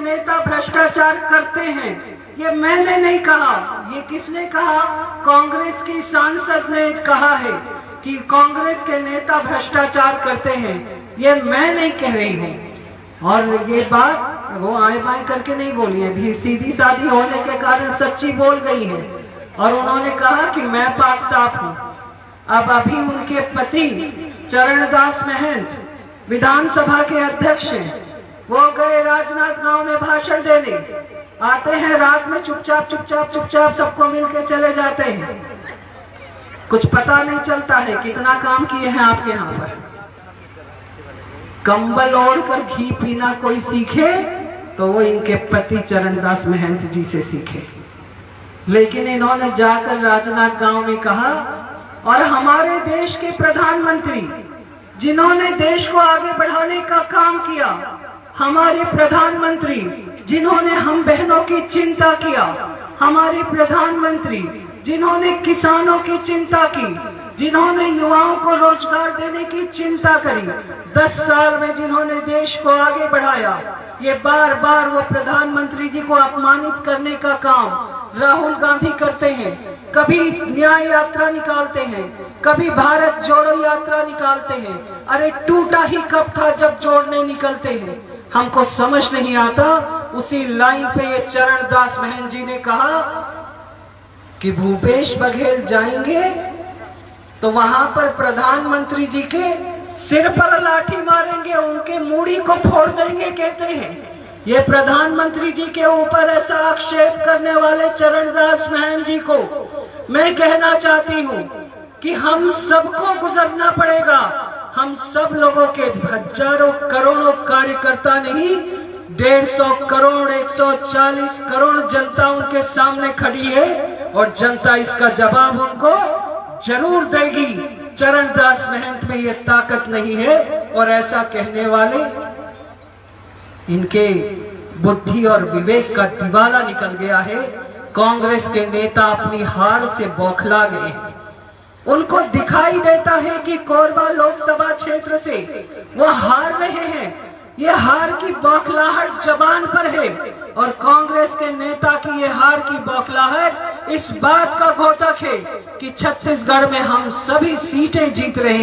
नेता भ्रष्टाचार करते हैं, ये मैंने नहीं कहा। ये किसने कहा? कांग्रेस की सांसद ने कहा है कि कांग्रेस के नेता भ्रष्टाचार करते हैं। ये मैं नहीं कह रही हूँ। और ये बात वो आए बाएं करके नहीं बोली है, सीधी सादी होने के कारण सच्ची बोल गई है। और उन्होंने कहा कि मैं पाक साफ हूँ। अब अभी उनके पति चरणदास महंत विधानसभा के अध्यक्ष हैं, वो गए राजनाथ गांव में भाषण देने, आते हैं रात में चुपचाप सबको मिलके चले जाते हैं। कुछ पता नहीं चलता है कितना काम किए हैं आपके यहाँ पर। कंबल ओढ़कर घी पीना कोई सीखे तो वो इनके पति चरणदास महंत जी से सीखे। लेकिन इन्होंने जाकर राजनाथ गांव में कहा, और हमारे देश के प्रधानमंत्री जिन्होंने देश को आगे बढ़ाने का काम किया, हमारे प्रधानमंत्री जिन्होंने हम बहनों की चिंता किया, हमारे प्रधानमंत्री जिन्होंने किसानों की चिंता की, जिन्होंने युवाओं को रोजगार देने की चिंता करी, 10 साल में जिन्होंने देश को आगे बढ़ाया, ये बार बार वो प्रधानमंत्री जी को अपमानित करने का काम राहुल गांधी करते हैं। कभी न्याय यात्रा निकालते हैं, कभी भारत जोड़ो यात्रा निकालते हैं। अरे टूटा ही कब था जब जोड़ने निकलते हैं? हमको समझ नहीं आता। उसी लाइन पे ये चरणदास महंत जी ने कहा कि भूपेश बघेल जाएंगे तो वहां पर प्रधानमंत्री जी के सिर पर लाठी मारेंगे, उनके मूड़ी को फोड़ देंगे, कहते हैं। ये प्रधानमंत्री जी के ऊपर ऐसा आक्षेप करने वाले चरणदास महंत जी को मैं कहना चाहती हूँ कि हम सबको गुजरना पड़ेगा। हम सब लोगों के हजारों करोड़ों कार्यकर्ता नहीं, 150 करोड़ 140 करोड़ जनता उनके सामने खड़ी है और जनता इसका जवाब उनको जरूर देगी। चरणदास महंत में ये ताकत नहीं है और ऐसा कहने वाले इनके बुद्धि और विवेक का दिवाला निकल गया है। कांग्रेस के नेता अपनी हार से बौखला गए। उनको दिखाई देता है कि कोरबा लोकसभा क्षेत्र से वो हार रहे हैं। ये हार की बौखलाहट जबान पर है और कांग्रेस के नेता की ये हार की बौखलाहट इस बात का घोतक है कि छत्तीसगढ़ में हम सभी सीटें जीत रहे हैं।